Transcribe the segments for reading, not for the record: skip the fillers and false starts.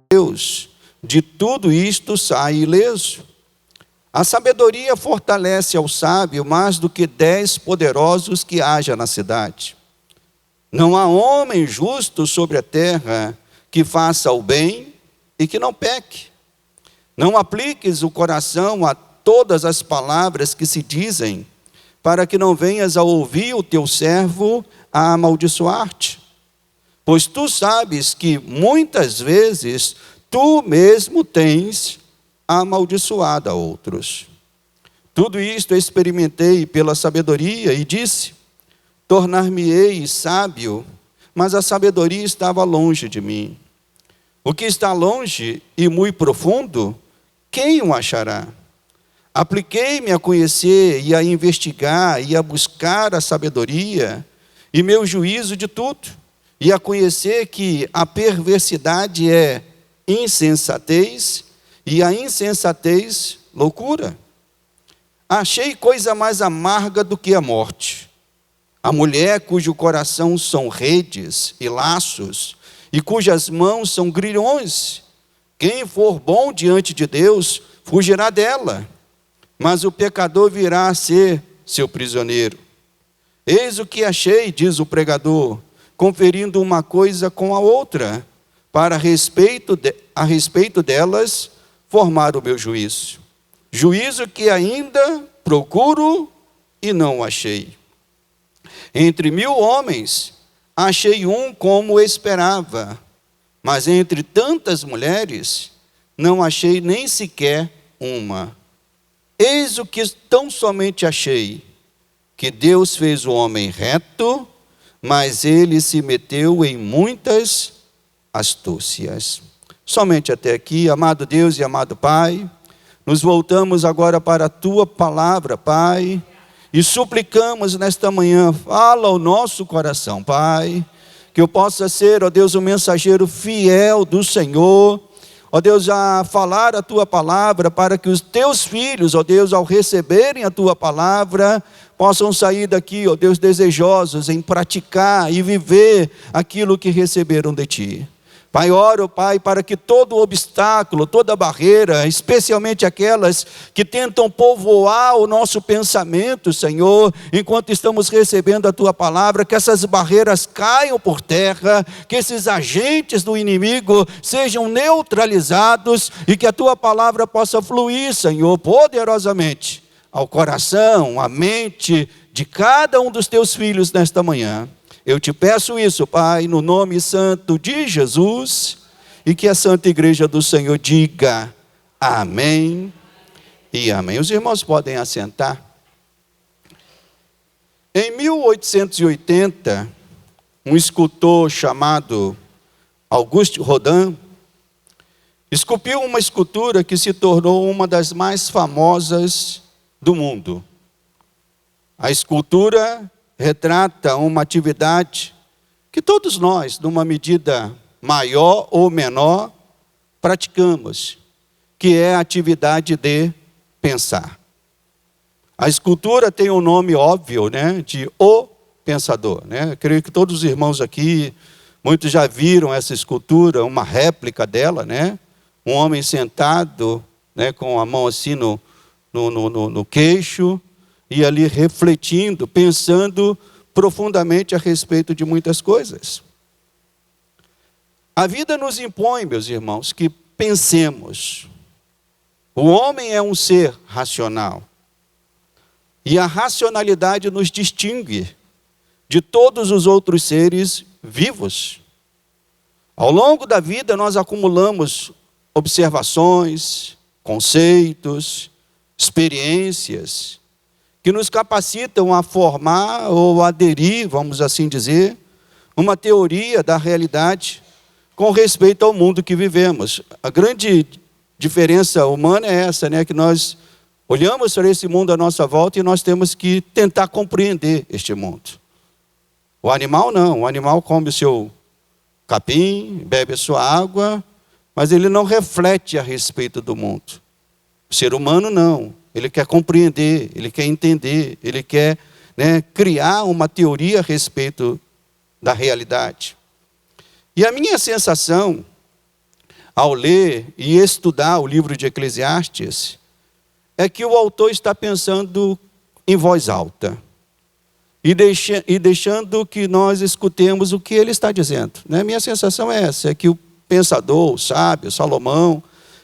Deus, de tudo isto sai ileso. A sabedoria fortalece ao sábio mais do que 10 poderosos que haja na cidade. Não há homem justo sobre a terra que faça o bem e que não peque. Não apliques o coração a todas as palavras que se dizem, para que não venhas a ouvir o teu servo a amaldiçoar-te. Pois tu sabes que muitas vezes tu mesmo tens amaldiçoado a outros. Tudo isto experimentei pela sabedoria e disse: tornar-me-ei sábio, mas a sabedoria estava longe de mim. O que está longe e muito profundo, quem o achará? Apliquei-me a conhecer e a investigar e a buscar a sabedoria e meu juízo de tudo, e a conhecer que a perversidade é insensatez e a insensatez loucura. Achei coisa mais amarga do que a morte, a mulher cujo coração são redes e laços, e cujas mãos são grilhões. Quem for bom diante de Deus, fugirá dela, mas o pecador virá a ser seu prisioneiro. Eis o que achei, diz o pregador, conferindo uma coisa com a outra, para a respeito delas formar o meu juízo. Juízo que ainda procuro e não achei. Entre 1000 homens, achei um como esperava, mas entre tantas mulheres, não achei nem sequer uma. Eis o que tão somente achei, que Deus fez o homem reto, mas ele se meteu em muitas astúcias. Somente até aqui, amado Deus e amado Pai, nos voltamos agora para a Tua palavra, Pai, e suplicamos nesta manhã, fala ao nosso coração, Pai, que eu possa ser, ó Deus, um mensageiro fiel do Senhor, ó Deus, a falar a Tua palavra, para que os Teus filhos, ó Deus, ao receberem a Tua palavra, possam sair daqui, ó Deus, desejosos em praticar e viver aquilo que receberam de Ti. Pai, oro, Pai, para que todo obstáculo, toda barreira, especialmente aquelas que tentam povoar o nosso pensamento, Senhor, enquanto estamos recebendo a Tua palavra, que essas barreiras caiam por terra, que esses agentes do inimigo sejam neutralizados e que a Tua palavra possa fluir, Senhor, poderosamente ao coração, à mente de cada um dos Teus filhos nesta manhã. Eu te peço isso, Pai, no nome santo de Jesus, e que a Santa Igreja do Senhor diga amém e amém. Os irmãos podem assentar. Em 1880, um escultor chamado Auguste Rodin esculpiu uma escultura que se tornou uma das mais famosas do mundo. A escultura retrata uma atividade que todos nós, numa medida maior ou menor, praticamos, que é a atividade de pensar. A escultura tem um nome óbvio, né, de O Pensador, né? Eu creio que todos os irmãos aqui, muitos já viram essa escultura, uma réplica dela, né? Um homem sentado, né, com a mão assim no queixo, e ali refletindo, pensando profundamente a respeito de muitas coisas. A vida nos impõe, meus irmãos, que pensemos. O homem é um ser racional. E a racionalidade nos distingue de todos os outros seres vivos. Ao longo da vida nós acumulamos observações, conceitos, experiências, que nos capacitam a formar ou aderir, vamos assim dizer, uma teoria da realidade com respeito ao mundo que vivemos. A grande diferença humana é essa, né? Que nós olhamos para esse mundo à nossa volta e nós temos que tentar compreender este mundo. O animal não, o animal come o seu capim, bebe a sua água, mas ele não reflete a respeito do mundo. O ser humano não. Ele quer compreender, ele quer entender, ele quer, né, criar uma teoria a respeito da realidade. E a minha sensação, ao ler e estudar o livro de Eclesiastes, é que o autor está pensando em voz alta e deixando que nós escutemos o que ele está dizendo. Minha sensação é essa, é que o pensador, o sábio, Salomão,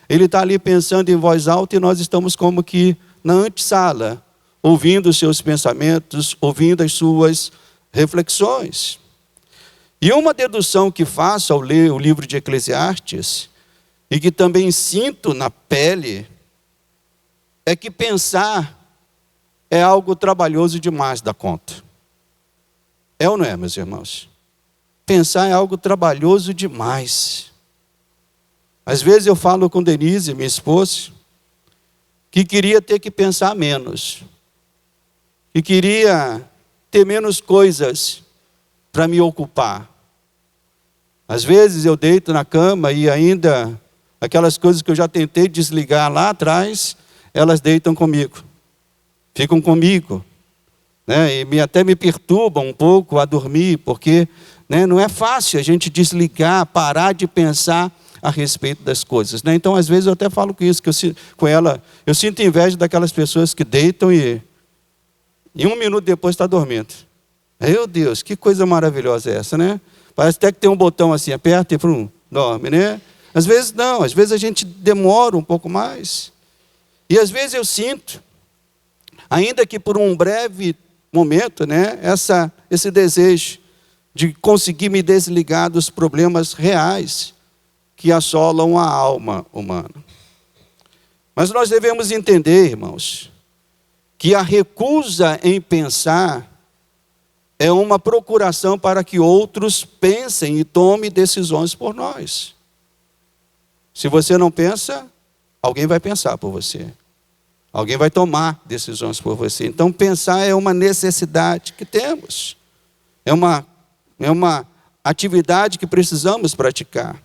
ele está ali pensando em voz alta e nós estamos como que na antessala, ouvindo os seus pensamentos, ouvindo as suas reflexões. E uma dedução que faço ao ler o livro de Eclesiastes, e que também sinto na pele, é que pensar é algo trabalhoso demais da conta. É ou não é, meus irmãos? Pensar é algo trabalhoso demais. Às vezes eu falo com Denise, minha esposa, que queria ter que pensar menos. Que queria ter menos coisas para me ocupar. Às vezes eu deito na cama e ainda aquelas coisas que eu já tentei desligar lá atrás, elas deitam comigo. Ficam comigo. E até me perturbam um pouco a dormir, porque não é fácil a gente desligar, parar de pensar a respeito das coisas. Então, às vezes, eu até falo com isso, com ela, eu sinto inveja daquelas pessoas que deitam e 1 minuto depois está dormindo. Meu Deus, que coisa maravilhosa é essa, Parece até que tem um botão assim, aperta e dorme, Às vezes não, às vezes a gente demora um pouco mais. E às vezes eu sinto, ainda que por um breve momento, esse desejo de conseguir me desligar dos problemas reais que assolam a alma humana. Mas nós devemos entender, irmãos, que a recusa em pensar é uma procuração para que outros pensem e tomem decisões por nós. Se você não pensa, alguém vai pensar por você. Alguém vai tomar decisões por você. Então, pensar é uma necessidade que temos. É uma atividade que precisamos praticar.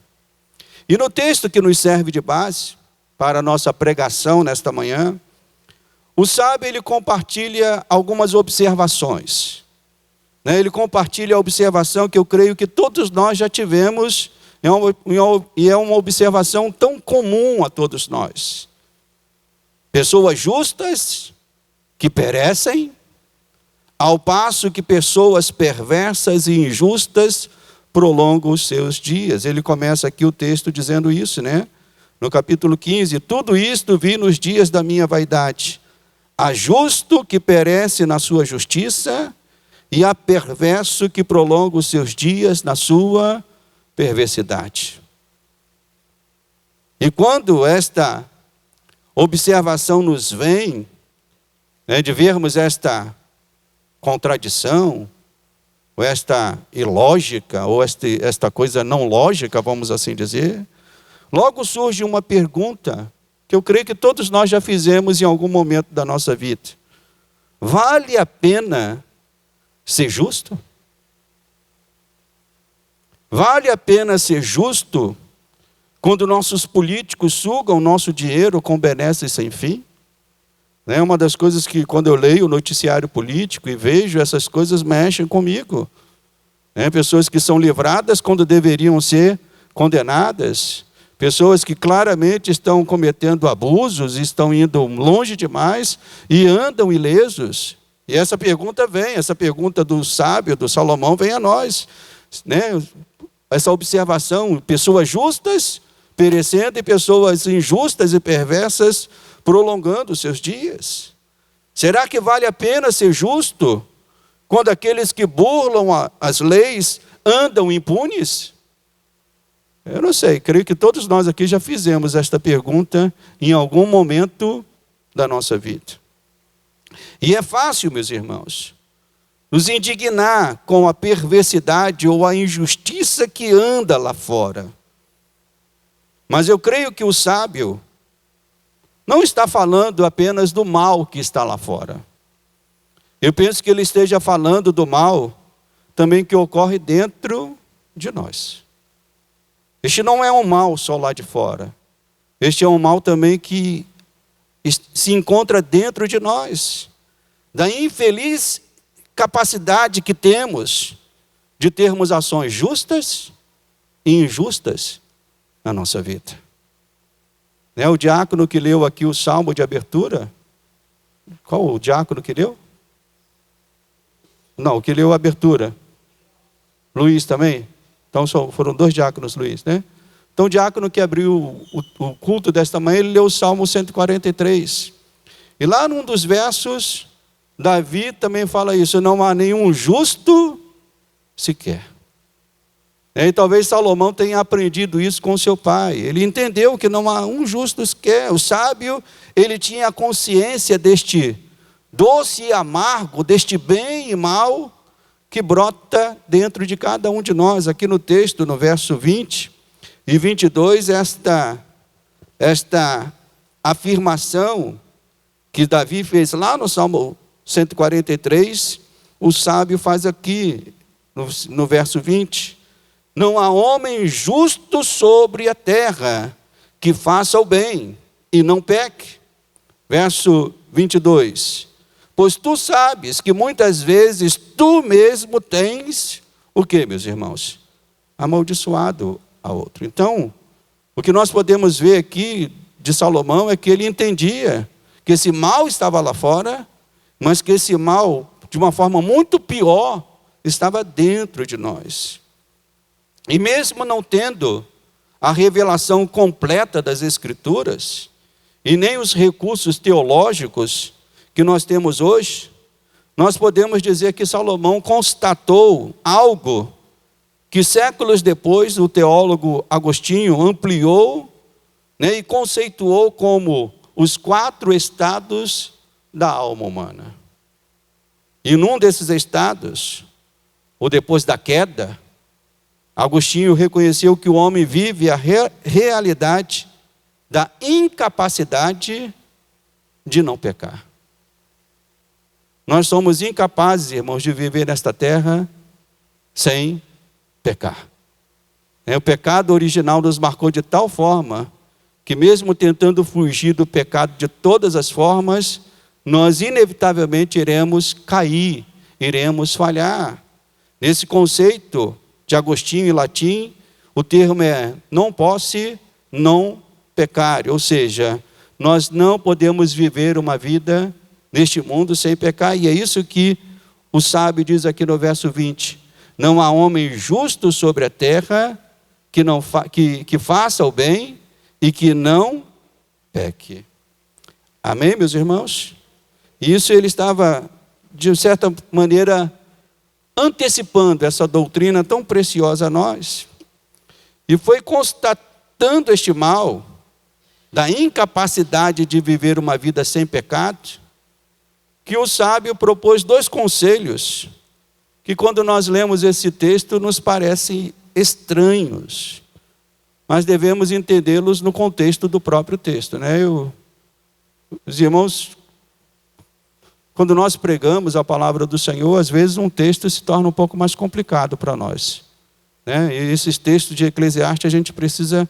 E no texto que nos serve de base para a nossa pregação nesta manhã, o sábio, ele compartilha algumas observações. Ele compartilha a observação que eu creio que todos nós já tivemos, e é uma observação tão comum a todos nós. Pessoas justas que perecem, ao passo que pessoas perversas e injustas prolongam os seus dias. Ele começa aqui o texto dizendo isso, No capítulo 15, tudo isto vi nos dias da minha vaidade. Há justo que perece na sua justiça, e há perverso que prolonga os seus dias na sua perversidade. E quando esta observação nos vem, de vermos esta contradição, ou esta ilógica, ou esta coisa não lógica, vamos assim dizer, logo surge uma pergunta que eu creio que todos nós já fizemos em algum momento da nossa vida. Vale a pena ser justo? Vale a pena ser justo quando nossos políticos sugam nosso dinheiro com benesses sem fim? É uma das coisas que, quando eu leio o noticiário político e vejo essas coisas, mexem comigo. Pessoas que são livradas quando deveriam ser condenadas. Pessoas que claramente estão cometendo abusos, estão indo longe demais e andam ilesos. E essa pergunta do sábio, do Salomão, vem a nós. Essa observação, pessoas justas perecendo e pessoas injustas e perversas prolongando os seus dias. Será que vale a pena ser justo quando aqueles que burlam as leis andam impunes? Eu não sei, creio que todos nós aqui já fizemos esta pergunta em algum momento da nossa vida. E é fácil, meus irmãos, nos indignar com a perversidade ou a injustiça que anda lá fora. Mas eu creio que o sábio não está falando apenas do mal que está lá fora. Eu penso que ele esteja falando do mal também que ocorre dentro de nós. Este não é um mal só lá de fora. Este é um mal também que se encontra dentro de nós. Da infeliz capacidade que temos de termos ações justas e injustas na nossa vida. Né? O diácono que leu aqui o salmo de abertura, qual o diácono que leu? Não, o que leu a abertura. Luiz também? Então foram 2 diáconos, Luiz, né? Então o diácono que abriu o culto desta manhã, ele leu o Salmo 143. E lá num dos versos, Davi também fala isso: não há nenhum justo sequer. E talvez Salomão tenha aprendido isso com seu pai. Ele entendeu que não há um justo sequer. O sábio, ele tinha a consciência deste doce e amargo, deste bem e mal que brota dentro de cada um de nós. Aqui no texto, no verso 20 e 22, esta afirmação que Davi fez lá no Salmo 143, o sábio faz aqui no verso 20. Não há homem justo sobre a terra que faça o bem e não peque. Verso 22. Pois tu sabes que muitas vezes tu mesmo tens o quê, meus irmãos? Amaldiçoado a outro. Então, o que nós podemos ver aqui de Salomão é que ele entendia que esse mal estava lá fora, mas que esse mal, de uma forma muito pior, estava dentro de nós. E mesmo não tendo a revelação completa das Escrituras, e nem os recursos teológicos que nós temos hoje, nós podemos dizer que Salomão constatou algo que séculos depois o teólogo Agostinho ampliou, né, e conceituou como os 4 estados da alma humana. E num desses estados, ou depois da queda, Agostinho reconheceu que o homem vive a realidade da incapacidade de não pecar. Nós somos incapazes, irmãos, de viver nesta terra sem pecar. O pecado original nos marcou de tal forma que mesmo tentando fugir do pecado de todas as formas, nós inevitavelmente iremos cair, iremos falhar. Nesse conceito de Agostinho em latim, o termo é non posse non peccare, ou seja, nós não podemos viver uma vida neste mundo sem pecar, e é isso que o sábio diz aqui no verso 20: não há homem justo sobre a terra que faça o bem e que não peque. Amém, meus irmãos? E isso ele estava, de certa maneira, antecipando essa doutrina tão preciosa a nós. E foi constatando este mal, da incapacidade de viver uma vida sem pecado, que o sábio propôs 2 conselhos, que quando nós lemos esse texto nos parecem estranhos, mas devemos entendê-los no contexto do próprio texto, né? Os irmãos, quando nós pregamos a palavra do Senhor, às vezes um texto se torna um pouco mais complicado para nós, né? E esses textos de Eclesiastes a gente precisa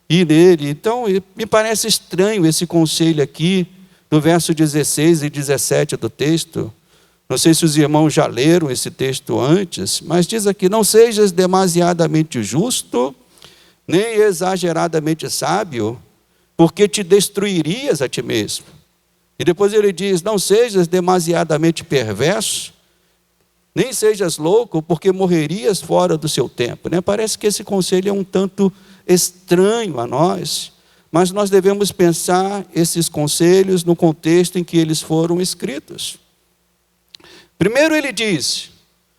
ir nele. Então me parece estranho esse conselho aqui, no verso 16 e 17 do texto. Não sei se os irmãos já leram esse texto antes, mas diz aqui: não sejas demasiadamente justo, nem exageradamente sábio, porque te destruirias a ti mesmo. E depois ele diz: não sejas demasiadamente perverso, nem sejas louco, porque morrerias fora do seu tempo. Parece que esse conselho é um tanto estranho a nós, mas nós devemos pensar esses conselhos no contexto em que eles foram escritos. Primeiro ele diz: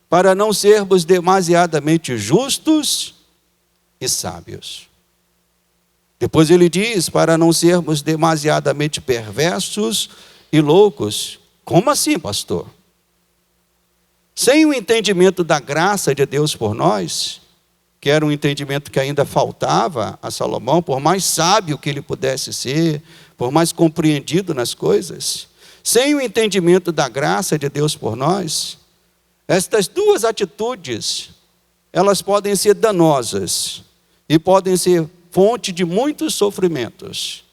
para não sermos demasiadamente justos e sábios. Depois ele diz: para não sermos demasiadamente perversos e loucos. Como assim, pastor? Sem o entendimento da graça de Deus por nós, que era um entendimento que ainda faltava a Salomão, por mais sábio que ele pudesse ser, por mais compreendido nas coisas, sem o entendimento da graça de Deus por nós, estas 2 atitudes, elas podem ser danosas e podem ser fonte de muitos sofrimentos.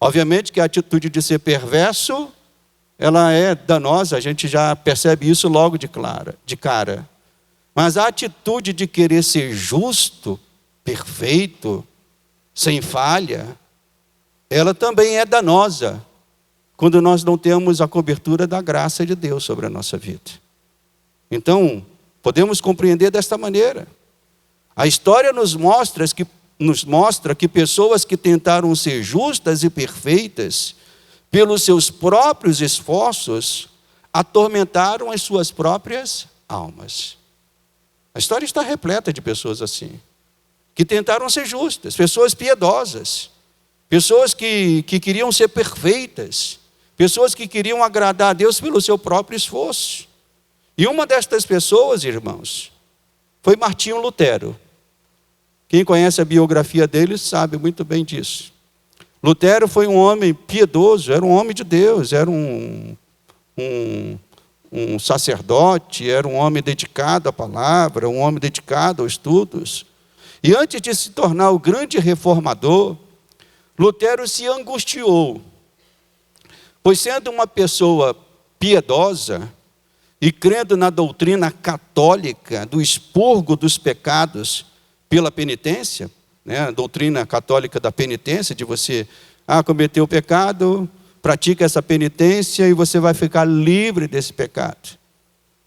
Obviamente que a atitude de ser perverso, ela é danosa, a gente já percebe isso logo de cara. Mas a atitude de querer ser justo, perfeito, sem falha, ela também é danosa, quando nós não temos a cobertura da graça de Deus sobre a nossa vida. Então, podemos compreender desta maneira. A história nos mostra que pessoas que tentaram ser justas e perfeitas, pelos seus próprios esforços, atormentaram as suas próprias almas. A história está repleta de pessoas assim, que tentaram ser justas, pessoas piedosas, pessoas que queriam ser perfeitas, pessoas que queriam agradar a Deus pelo seu próprio esforço. E uma destas pessoas, irmãos, foi Martinho Lutero. Quem conhece a biografia dele sabe muito bem disso. Lutero foi um homem piedoso, era um homem de Deus, era um sacerdote, era um homem dedicado à palavra, um homem dedicado aos estudos. E antes de se tornar o grande reformador, Lutero se angustiou, pois sendo uma pessoa piedosa e crendo na doutrina católica do expurgo dos pecados pela penitência, né, a doutrina católica da penitência, de você cometeu o pecado, pratica essa penitência e você vai ficar livre desse pecado.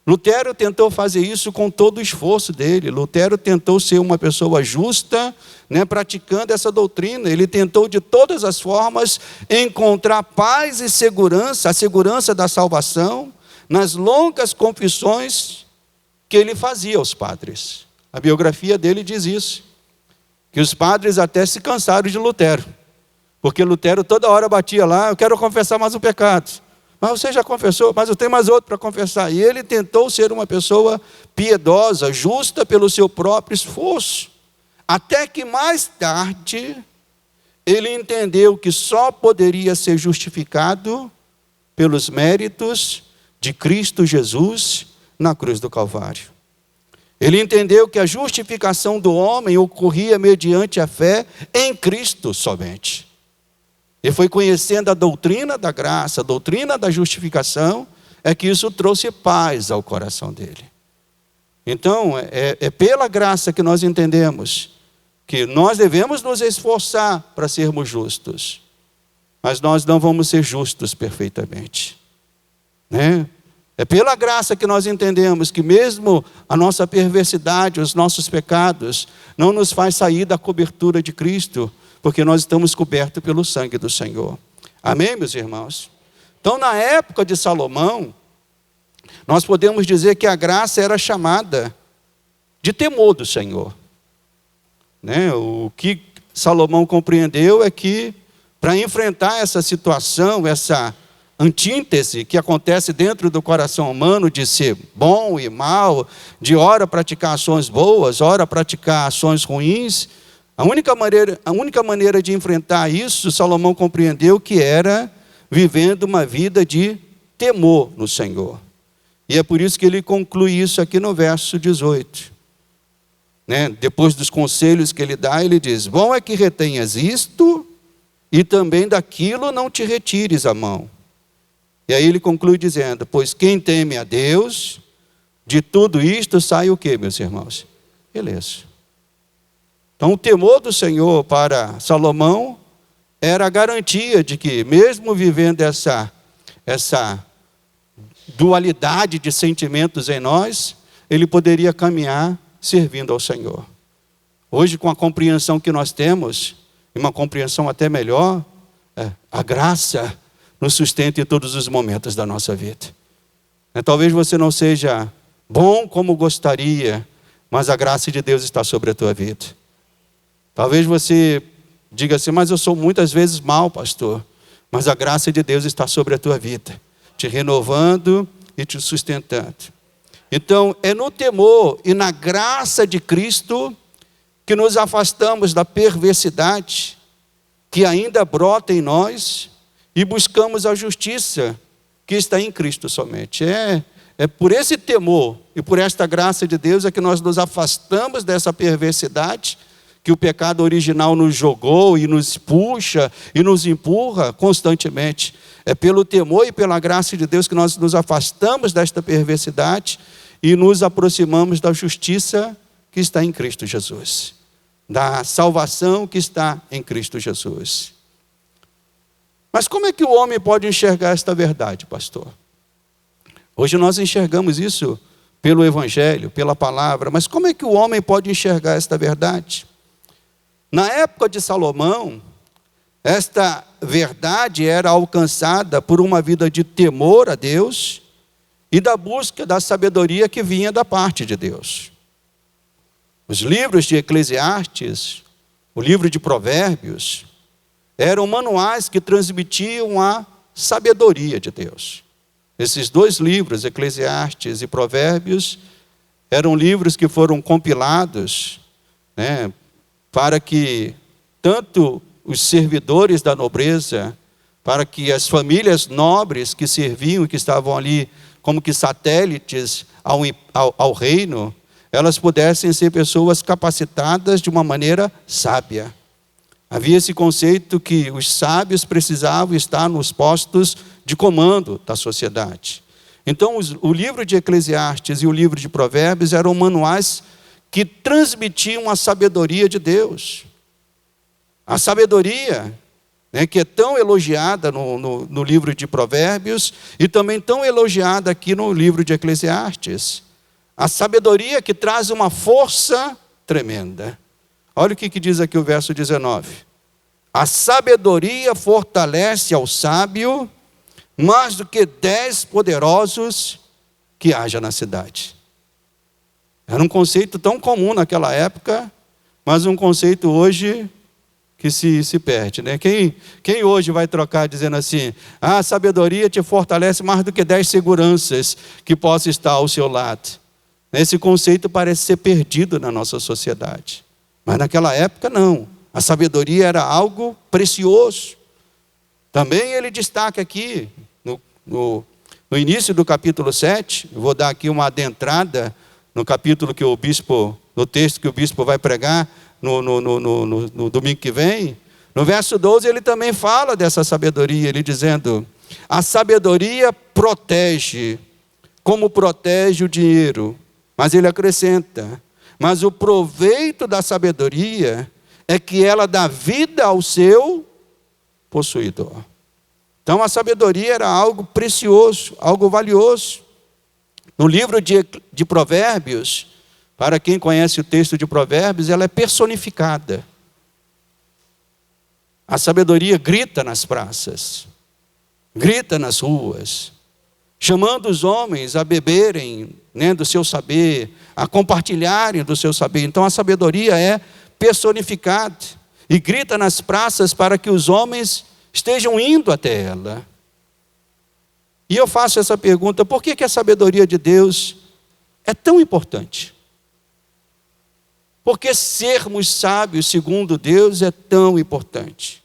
Lutero tentou fazer isso com todo o esforço dele. Lutero tentou ser uma pessoa justa, né, praticando essa doutrina. Ele tentou de todas as formas encontrar paz e segurança, a segurança da salvação, nas longas confissões que ele fazia aos padres. A biografia dele diz isso, que os padres até se cansaram de Lutero, porque Lutero toda hora batia lá: eu quero confessar mais um pecado. Mas você já confessou, mas eu tenho mais outro para confessar. E ele tentou ser uma pessoa piedosa, justa pelo seu próprio esforço. Até que mais tarde, ele entendeu que só poderia ser justificado pelos méritos de Cristo Jesus na cruz do Calvário. Ele entendeu que a justificação do homem ocorria mediante a fé em Cristo somente. E foi conhecendo a doutrina da graça, a doutrina da justificação, é que isso trouxe paz ao coração dele. Então, é pela graça que nós entendemos que nós devemos nos esforçar para sermos justos, mas nós não vamos ser justos perfeitamente, né? É pela graça que nós entendemos que mesmo a nossa perversidade, os nossos pecados, não nos faz sair da cobertura de Cristo, porque nós estamos cobertos pelo sangue do Senhor. Amém, meus irmãos? Então, na época de Salomão, nós podemos dizer que a graça era chamada de temor do Senhor, né? O que Salomão compreendeu é que, para enfrentar essa situação, essa antítese que acontece dentro do coração humano de ser bom e mal, de ora praticar ações boas, ora praticar ações ruins, a única maneira de enfrentar isso, Salomão compreendeu que era vivendo uma vida de temor no Senhor. E é por isso que ele conclui isso aqui no verso 18. Né? Depois dos conselhos que ele dá, ele diz: bom é que retenhas isto, e também daquilo não te retires a mão. E aí ele conclui dizendo: pois quem teme a Deus, de tudo isto sai o quê, meus irmãos? Beleza. Então o temor do Senhor para Salomão era a garantia de que, mesmo vivendo essa dualidade de sentimentos em nós, ele poderia caminhar servindo ao Senhor. Hoje, com a compreensão que nós temos, e uma compreensão até melhor, a graça nos sustenta em todos os momentos da nossa vida. Talvez você não seja bom como gostaria, mas a graça de Deus está sobre a tua vida. Talvez você diga assim: mas eu sou muitas vezes mal, pastor. Mas a graça de Deus está sobre a tua vida, te renovando e te sustentando. Então, é no temor e na graça de Cristo que nos afastamos da perversidade que ainda brota em nós e buscamos a justiça que está em Cristo somente. É por esse temor e por esta graça de Deus é que nós nos afastamos dessa perversidade que o pecado original nos jogou e nos puxa e nos empurra constantemente. É pelo temor e pela graça de Deus que nós nos afastamos desta perversidade e nos aproximamos da justiça que está em Cristo Jesus, da salvação que está em Cristo Jesus. Mas como é que o homem pode enxergar esta verdade, pastor? Hoje nós enxergamos isso pelo Evangelho, pela palavra, mas como é que o homem pode enxergar esta verdade? Na época de Salomão, esta verdade era alcançada por uma vida de temor a Deus e da busca da sabedoria que vinha da parte de Deus. Os livros de Eclesiastes, o livro de Provérbios, eram manuais que transmitiam a sabedoria de Deus. Esses dois livros, Eclesiastes e Provérbios, eram livros que foram compilados, para que tanto os servidores da nobreza, para que as famílias nobres que serviam e que estavam ali como que satélites ao reino, elas pudessem ser pessoas capacitadas de uma maneira sábia. Havia esse conceito que os sábios precisavam estar nos postos de comando da sociedade. Então, o livro de Eclesiastes e o livro de Provérbios eram manuais que transmitiam a sabedoria de Deus. A sabedoria, que é tão elogiada no livro de Provérbios e também tão elogiada aqui no livro de Eclesiastes. A sabedoria que traz uma força tremenda. Olha o que diz aqui o verso 19. A sabedoria fortalece ao sábio mais do que 10 poderosos que haja na cidade. Era um conceito tão comum naquela época, mas um conceito hoje que se perde. Quem hoje vai trocar dizendo assim, a sabedoria te fortalece mais do que 10 seguranças que possam estar ao seu lado. Esse conceito parece ser perdido na nossa sociedade. Mas naquela época não. A sabedoria era algo precioso. Também ele destaca aqui, no início do capítulo 7, eu vou dar aqui uma adentrada no capítulo que no texto que o bispo vai pregar no domingo que vem. No verso 12 ele também fala dessa sabedoria, ele dizendo, a sabedoria protege, como protege o dinheiro. Mas ele acrescenta, mas o proveito da sabedoria é que ela dá vida ao seu possuidor. Então a sabedoria era algo precioso, algo valioso. No livro de Provérbios, para quem conhece o texto de Provérbios, ela é personificada. A sabedoria grita nas praças, grita nas ruas, chamando os homens a beberem do seu saber, a compartilharem do seu saber. Então a sabedoria é personificada e grita nas praças para que os homens estejam indo até ela. E eu faço essa pergunta, por que a sabedoria de Deus é tão importante? Por que sermos sábios segundo Deus é tão importante?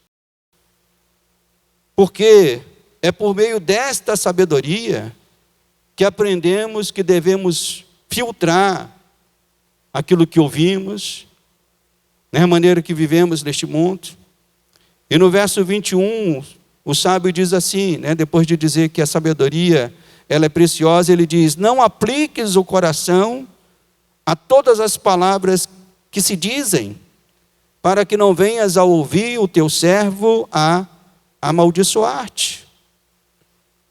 Porque é por meio desta sabedoria que aprendemos que devemos filtrar aquilo que ouvimos, a maneira que vivemos neste mundo. E no verso 21, o sábio diz assim, depois de dizer que a sabedoria ela é preciosa, ele diz, não apliques o coração a todas as palavras que se dizem, para que não venhas a ouvir o teu servo a amaldiçoar-te.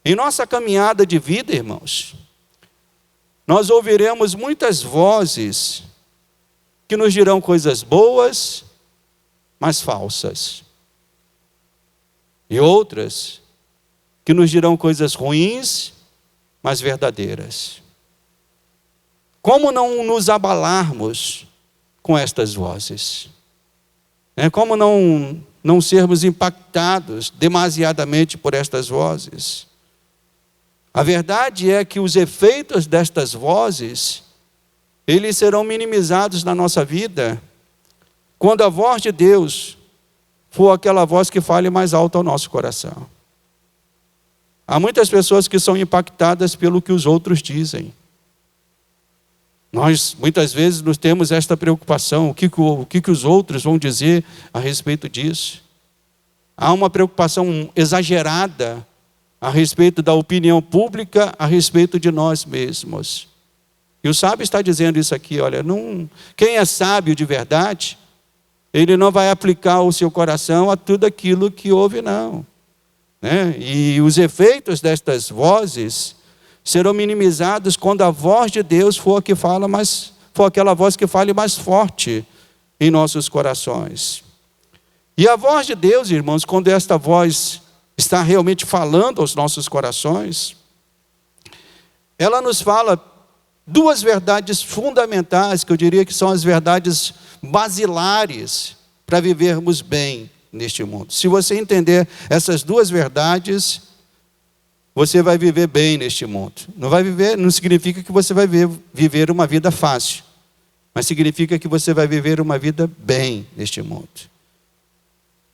Em nossa caminhada de vida, irmãos, nós ouviremos muitas vozes que nos dirão coisas boas, mas falsas. E outras que nos dirão coisas ruins, mas verdadeiras. Como não nos abalarmos com estas vozes? Como não sermos impactados demasiadamente por estas vozes? A verdade é que os efeitos destas vozes, eles serão minimizados na nossa vida, quando a voz de Deus for aquela voz que fale mais alto ao nosso coração. Há muitas pessoas que são impactadas pelo que os outros dizem. Nós, muitas vezes, nos temos esta preocupação, o que os outros vão dizer a respeito disso. Há uma preocupação exagerada a respeito da opinião pública, a respeito de nós mesmos. E o sábio está dizendo isso aqui, olha, não, quem é sábio de verdade, ele não vai aplicar o seu coração a tudo aquilo que ouve, não. Né? E os efeitos destas vozes serão minimizados quando a voz de Deus for a que fala mais, for aquela voz que fale mais forte em nossos corações. E a voz de Deus, irmãos, quando esta voz está realmente falando aos nossos corações, ela nos fala duas verdades fundamentais, que eu diria que são as verdades basilares para vivermos bem neste mundo. Se você entender essas duas verdades, você vai viver bem neste mundo. Não significa que você vai viver uma vida fácil, mas significa que você vai viver uma vida bem neste mundo.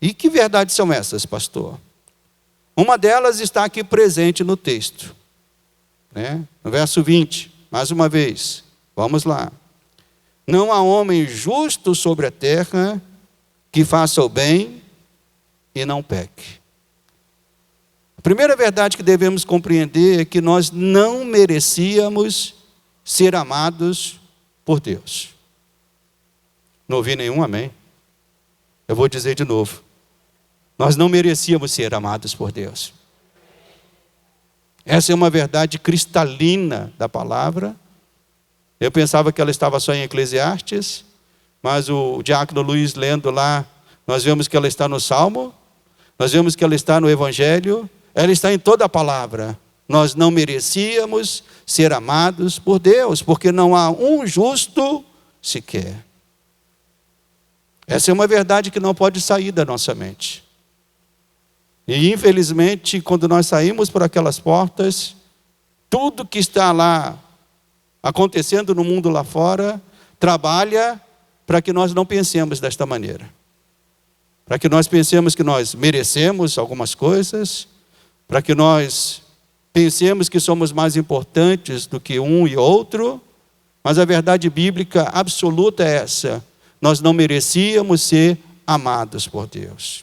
E que verdades são essas, pastor? Uma delas está aqui presente no texto, né? No verso 20, mais uma vez, vamos lá. Não há homem justo sobre a terra que faça o bem e não peque. A primeira verdade que devemos compreender é que nós não merecíamos ser amados por Deus. Não ouvi nenhum amém? Eu vou dizer de novo. Nós não merecíamos ser amados por Deus. Essa é uma verdade cristalina da palavra. Eu pensava que ela estava só em Eclesiastes, mas o diácono Luiz lendo lá, nós vemos que ela está no Salmo, nós vemos que ela está no Evangelho, ela está em toda a palavra. Nós não merecíamos ser amados por Deus, porque não há um justo sequer. Essa é uma verdade que não pode sair da nossa mente. E infelizmente, quando nós saímos por aquelas portas, tudo que está lá acontecendo no mundo lá fora, trabalha para que nós não pensemos desta maneira. Para que nós pensemos que nós merecemos algumas coisas, para que nós pensemos que somos mais importantes do que um e outro, mas a verdade bíblica absoluta é essa: nós não merecíamos ser amados por Deus.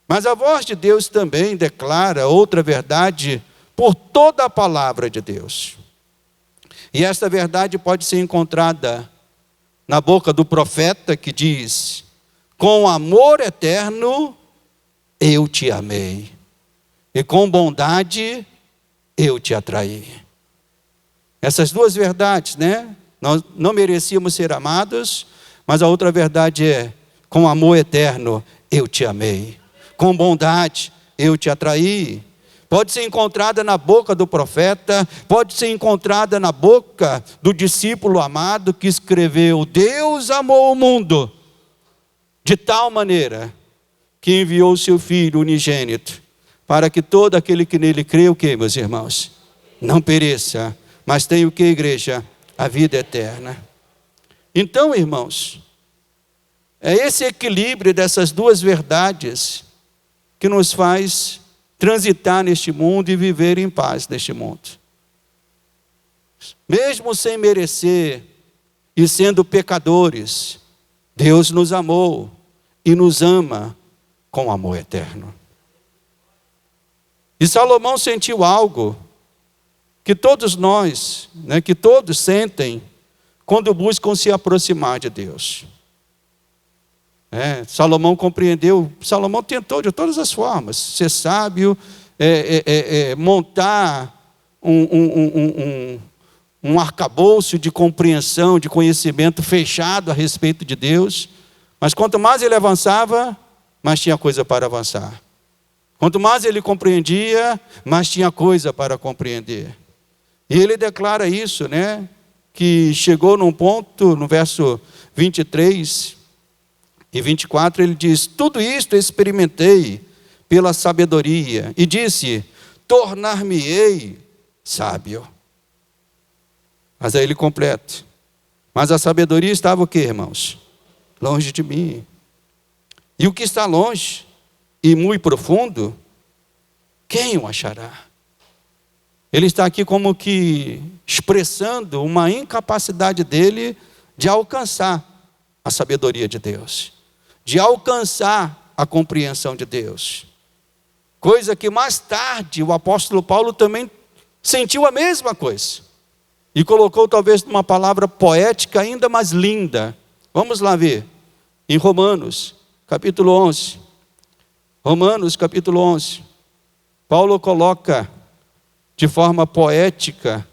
Mas a voz de Deus também declara outra verdade por toda a palavra de Deus. E esta verdade pode ser encontrada na boca do profeta que diz: com amor eterno eu te amei, e com bondade eu te atraí. Essas duas verdades, né? Nós não merecíamos ser amados, mas a outra verdade é: com amor eterno eu te amei, com bondade eu te atraí. Pode ser encontrada na boca do profeta, pode ser encontrada na boca do discípulo amado que escreveu: Deus amou o mundo de tal maneira que enviou o seu Filho unigênito, para que todo aquele que nele crê, o que, meus irmãos? Não pereça, mas tenha o que, igreja? A vida eterna. Então, irmãos, é esse equilíbrio dessas duas verdades que nos faz transitar neste mundo e viver em paz neste mundo. Mesmo sem merecer e sendo pecadores, Deus nos amou e nos ama com amor eterno. E Salomão sentiu algo que todos nós, que todos sentem quando buscam se aproximar de Deus. Salomão compreendeu, Salomão tentou de todas as formas ser sábio, montar um arcabouço de compreensão, de conhecimento fechado a respeito de Deus, mas quanto mais ele avançava, mais tinha coisa para avançar. Quanto mais ele compreendia, mais tinha coisa para compreender. E ele declara isso, que chegou num ponto, no verso 23 e 24, ele diz: tudo isto experimentei pela sabedoria, e disse: tornar-me-ei sábio. Mas aí ele completa: mas a sabedoria estava o quê, irmãos? Longe de mim. E o que está longe e muito profundo, quem o achará? Ele está aqui como que expressando uma incapacidade dele de alcançar a sabedoria de Deus, de alcançar a compreensão de Deus. Coisa que mais tarde o apóstolo Paulo também sentiu a mesma coisa. e colocou talvez uma palavra poética ainda mais linda. Vamos lá ver, em Romanos, capítulo 11. Romanos, capítulo 11. Paulo coloca de forma poética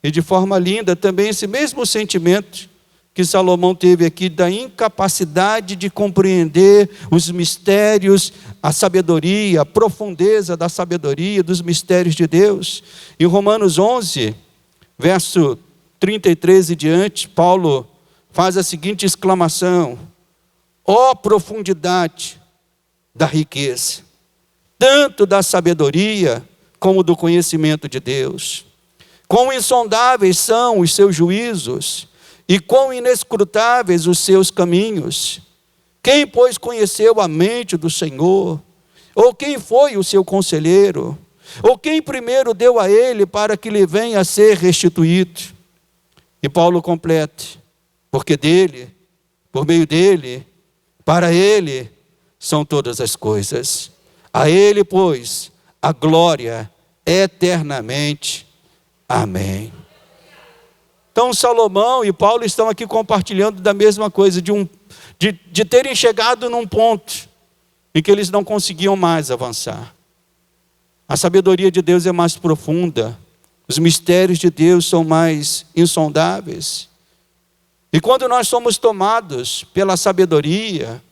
e de forma linda também esse mesmo sentimento que Salomão teve aqui da incapacidade de compreender os mistérios, a sabedoria, a profundeza da sabedoria, dos mistérios de Deus. Em Romanos 11, verso 33 e diante, Paulo faz a seguinte exclamação: ó profundidade da riqueza, tanto da sabedoria como do conhecimento de Deus. Quão insondáveis são os seus juízos, e quão inescrutáveis os seus caminhos. Quem, pois, conheceu a mente do Senhor? Ou quem foi o seu conselheiro? Ou quem primeiro deu a ele para que lhe venha a ser restituído? E Paulo completa: porque dele, por meio dele, para ele são todas as coisas. A ele, pois, a glória eternamente. Amém. Então Salomão e Paulo estão aqui compartilhando da mesma coisa, de terem chegado num ponto em que eles não conseguiam mais avançar. A sabedoria de Deus é mais profunda, os mistérios de Deus são mais insondáveis. E quando nós somos tomados pela sabedoria,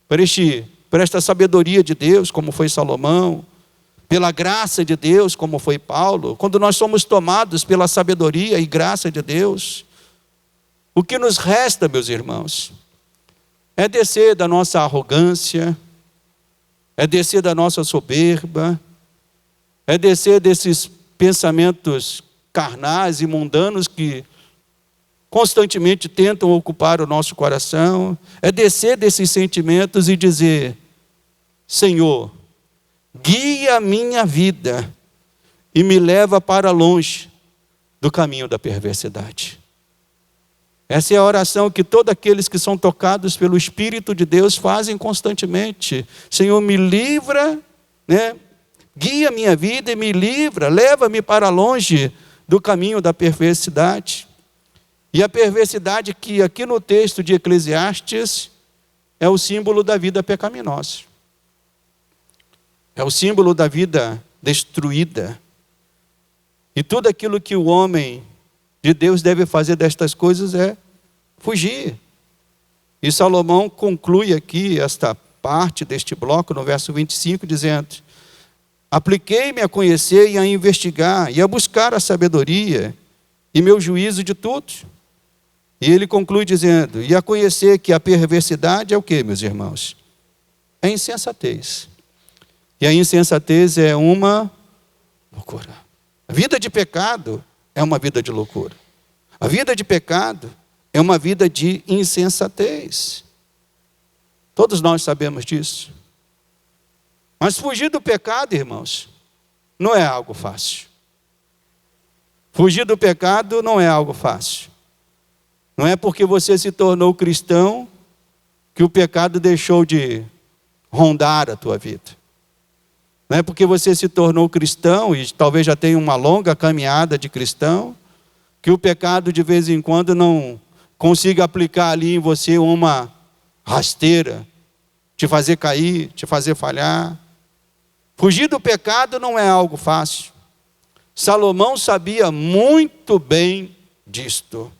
por esta sabedoria de Deus, como foi Salomão, pela graça de Deus, como foi Paulo, quando nós somos tomados pela sabedoria e graça de Deus, o que nos resta, meus irmãos, é descer da nossa arrogância, é descer da nossa soberba, é descer desses pensamentos carnais e mundanos que constantemente tentam ocupar o nosso coração, é descer desses sentimentos e dizer: Senhor, guia a minha vida e me leva para longe do caminho da perversidade. Essa é a oração que todos aqueles que são tocados pelo Espírito de Deus fazem constantemente. Senhor, me livra, guia a minha vida e me livra, leva-me para longe do caminho da perversidade. E a perversidade que aqui no texto de Eclesiastes é o símbolo da vida pecaminosa. É o símbolo da vida destruída. E tudo aquilo que o homem de Deus deve fazer destas coisas é fugir. E Salomão conclui aqui esta parte deste bloco no verso 25 dizendo: apliquei-me a conhecer e a investigar e a buscar a sabedoria e meu juízo de tudo. E ele conclui dizendo: e a conhecer que a perversidade é o que, meus irmãos? É insensatez. E a insensatez é uma loucura. A vida de pecado é uma vida de loucura. A vida de pecado é uma vida de insensatez. Todos nós sabemos disso. Mas fugir do pecado, irmãos, não é algo fácil. Fugir do pecado não é algo fácil. Não é porque você se tornou cristão que o pecado deixou de rondar a tua vida. Não é porque você se tornou cristão e talvez já tenha uma longa caminhada de cristão, que o pecado de vez em quando não consiga aplicar ali em você uma rasteira, te fazer cair, te fazer falhar. Fugir do pecado não é algo fácil. Salomão sabia muito bem disto.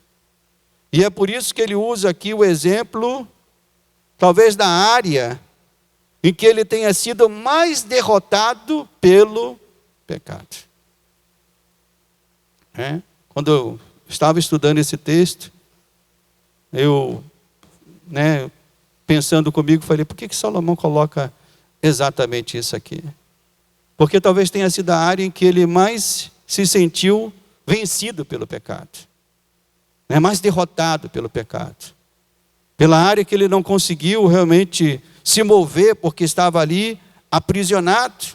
E é por isso que ele usa aqui o exemplo, talvez da área em que ele tenha sido mais derrotado pelo pecado. Quando eu estava estudando esse texto, eu, pensando comigo, falei: por que Salomão coloca exatamente isso aqui? Porque talvez tenha sido a área em que ele mais se sentiu vencido pelo pecado. Mais derrotado pelo pecado. Pela área que ele não conseguiu realmente se mover, porque estava ali aprisionado.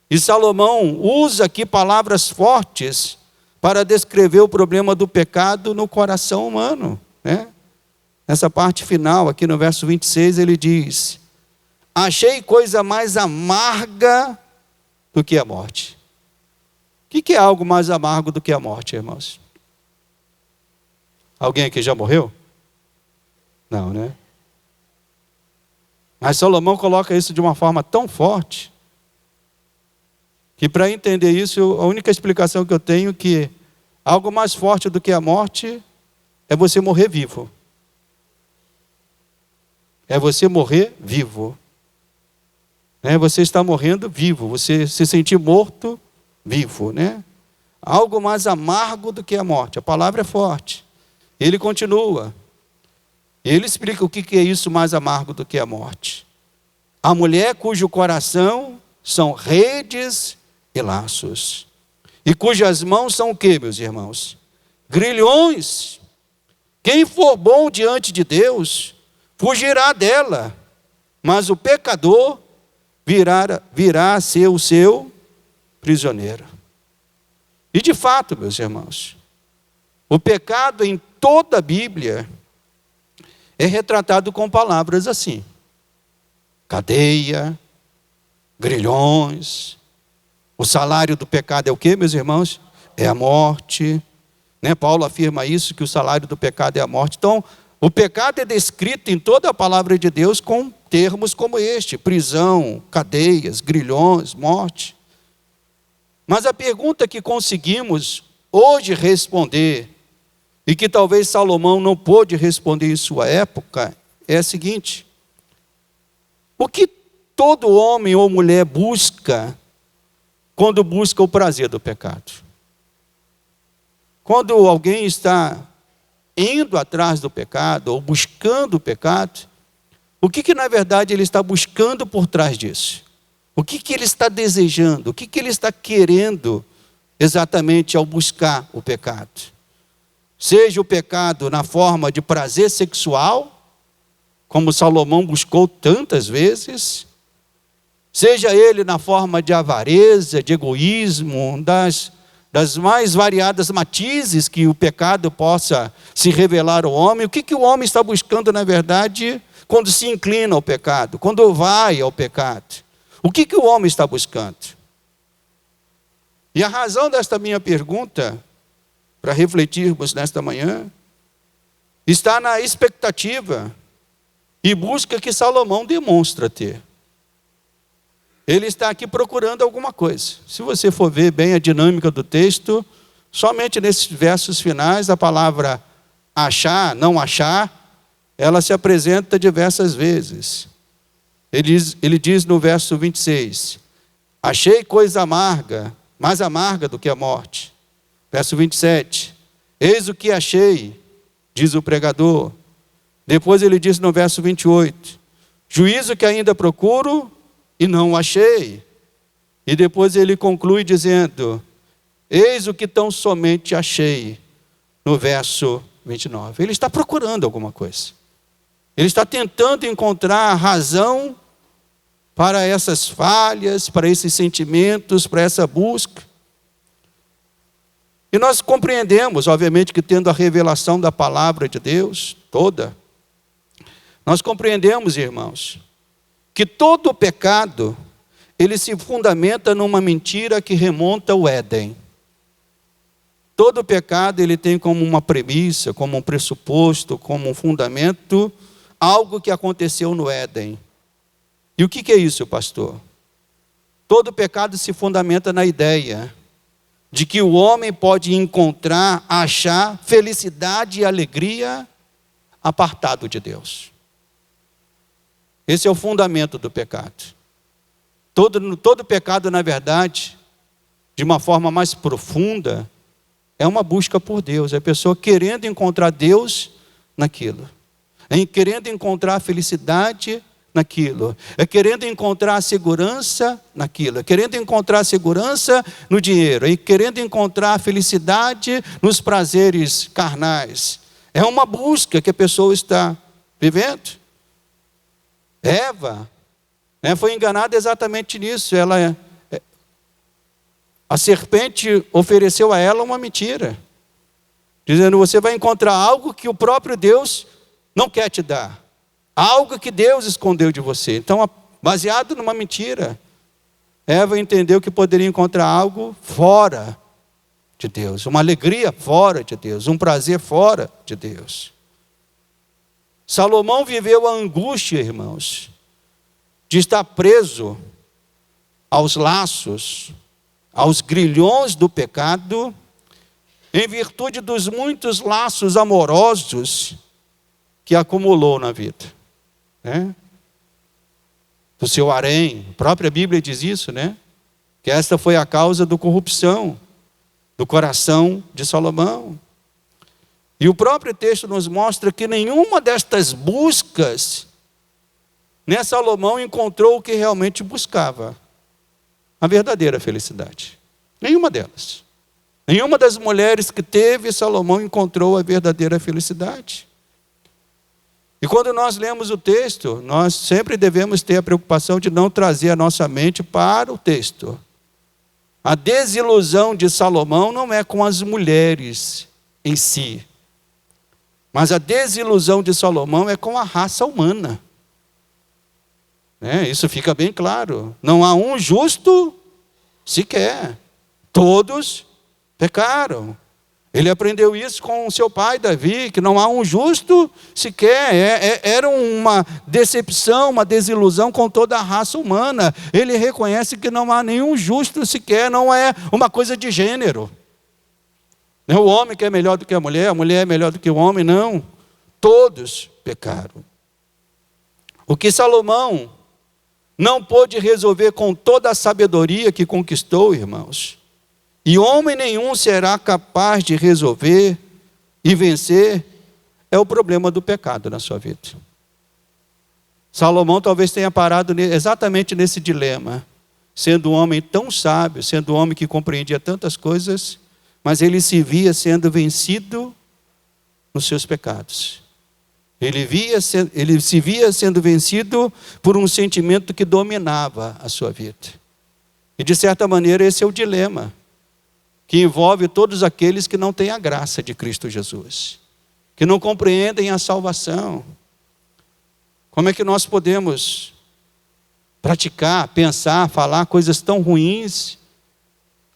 E Salomão usa aqui palavras fortes para descrever o problema do pecado no coração humano. Nessa parte final, aqui no verso 26, ele diz: achei coisa mais amarga do que a morte. O que é algo mais amargo do que a morte, irmãos? Alguém aqui já morreu? Não, né? Mas Salomão coloca isso de uma forma tão forte, que para entender isso, a única explicação que eu tenho é que algo mais forte do que a morte é você morrer vivo. É você morrer vivo. Você está morrendo vivo, você se sentir morto vivo, né? Algo mais amargo do que a morte. A palavra é forte. Ele continua. Ele explica o que é isso mais amargo do que a morte. A mulher cujo coração são redes e laços. E cujas mãos são o quê, meus irmãos? Grilhões. Quem for bom diante de Deus, fugirá dela. Mas o pecador virá a ser o seu prisioneiro. E de fato, meus irmãos, o pecado em toda a Bíblia é retratado com palavras assim: cadeia, grilhões. O salário do pecado é o quê, meus irmãos? É a morte. Paulo afirma isso, que o salário do pecado é a morte. Então, o pecado é descrito em toda a palavra de Deus com termos como este: prisão, cadeias, grilhões, morte. Mas a pergunta que conseguimos hoje responder, e que talvez Salomão não pôde responder em sua época, é a seguinte: o que todo homem ou mulher busca quando busca o prazer do pecado? Quando alguém está indo atrás do pecado, ou buscando o pecado, o que na verdade ele está buscando por trás disso? O que ele está desejando? O que ele está querendo exatamente ao buscar o pecado? Seja o pecado na forma de prazer sexual, como Salomão buscou tantas vezes, seja ele na forma de avareza, de egoísmo, das mais variadas matizes que o pecado possa se revelar ao homem. O que o homem está buscando, na verdade, quando se inclina ao pecado, quando vai ao pecado? O que o homem está buscando? E a razão desta minha pergunta, para refletirmos nesta manhã, está na expectativa e busca que Salomão demonstra ter. Ele está aqui procurando alguma coisa. Se você for ver bem a dinâmica do texto, somente nesses versos finais, a palavra achar, não achar, ela se apresenta diversas vezes. Ele diz no verso 26, achei coisa amarga, mais amarga do que a morte. Verso 27, eis o que achei, diz o pregador. Depois ele diz no verso 28, juízo que ainda procuro e não achei. E depois ele conclui dizendo, eis o que tão somente achei, no verso 29. Ele está procurando alguma coisa. Ele está tentando encontrar razão para essas falhas, para esses sentimentos, para essa busca. E nós compreendemos, obviamente, que tendo a revelação da palavra de Deus toda, nós compreendemos, irmãos, que todo pecado, ele se fundamenta numa mentira que remonta ao Éden. Todo pecado, ele tem como uma premissa, como um pressuposto, como um fundamento, algo que aconteceu no Éden. E o que é isso, pastor? Todo pecado se fundamenta na ideia de que o homem pode encontrar, achar felicidade e alegria apartado de Deus. Esse é o fundamento do pecado. Todo pecado, na verdade, de uma forma mais profunda, é uma busca por Deus. É a pessoa querendo encontrar Deus naquilo. É querendo encontrar felicidade naquilo. É querendo encontrar segurança naquilo. É querendo encontrar segurança no dinheiro. É querendo encontrar felicidade nos prazeres carnais. É uma busca que a pessoa está vivendo. Eva foi enganada exatamente nisso. A serpente ofereceu a ela uma mentira, dizendo, você vai encontrar algo que o próprio Deus não quer te dar, algo que Deus escondeu de você. Então, baseado numa mentira, Eva entendeu que poderia encontrar algo fora de Deus, uma alegria fora de Deus, um prazer fora de Deus. Salomão viveu a angústia, irmãos, de estar preso aos laços, aos grilhões do pecado, em virtude dos muitos laços amorosos que acumulou na vida, né? Do seu harém, a própria Bíblia diz isso, né? Que esta foi a causa da corrupção do coração de Salomão. E o próprio texto nos mostra que nenhuma destas buscas, né, Salomão encontrou o que realmente buscava, a verdadeira felicidade. Nenhuma delas. Nenhuma das mulheres que teve Salomão encontrou a verdadeira felicidade. E quando nós lemos o texto, nós sempre devemos ter a preocupação de não trazer a nossa mente para o texto. A desilusão de Salomão não é com as mulheres em si, mas a desilusão de Salomão é com a raça humana. Isso fica bem claro. Não há um justo sequer. Todos pecaram. Ele aprendeu isso com seu pai Davi, que não há um justo sequer. Era uma decepção, uma desilusão com toda a raça humana. Ele reconhece que não há nenhum justo sequer, não é uma coisa de gênero. Não é o homem que é melhor do que a mulher é melhor do que o homem, não. Todos pecaram. O que Salomão não pôde resolver com toda a sabedoria que conquistou, irmãos, e homem nenhum será capaz de resolver e vencer, é o problema do pecado na sua vida. Salomão talvez tenha parado exatamente nesse dilema, sendo um homem tão sábio, sendo um homem que compreendia tantas coisas, mas ele se via sendo vencido nos seus pecados. Ele se via sendo vencido por um sentimento que dominava a sua vida. E de certa maneira esse é o dilema que envolve todos aqueles que não têm a graça de Cristo Jesus, que não compreendem a salvação. Como é que nós podemos praticar, pensar, falar coisas tão ruins,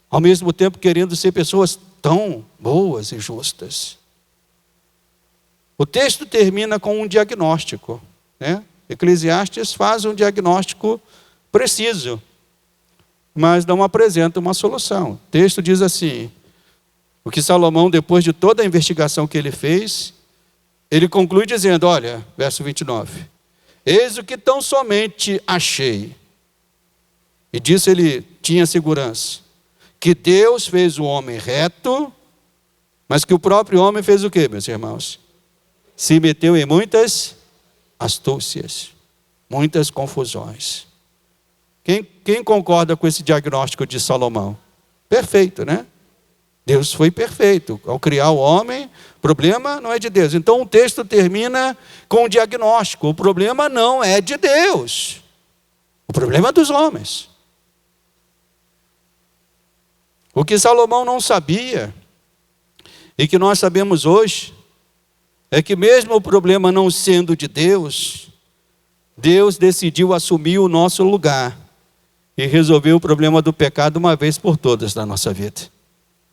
ao mesmo tempo querendo ser pessoas tão boas e justas? O texto termina com um diagnóstico, né? Eclesiastes faz um diagnóstico preciso, mas não apresenta uma solução. O texto diz assim, o que Salomão, depois de toda a investigação que ele fez, ele conclui dizendo, olha, verso 29, eis o que tão somente achei, e disso ele tinha segurança, que Deus fez o homem reto, mas que o próprio homem fez o quê, meus irmãos? Se meteu em muitas astúcias, muitas confusões. Quem concorda com esse diagnóstico de Salomão? Perfeito, né? Deus foi perfeito. Ao criar o homem, o problema não é de Deus. Então o texto termina com um diagnóstico. O problema não é de Deus. O problema é dos homens. O que Salomão não sabia, e que nós sabemos hoje, é que mesmo o problema não sendo de Deus, Deus decidiu assumir o nosso lugar e resolver o problema do pecado uma vez por todas na nossa vida.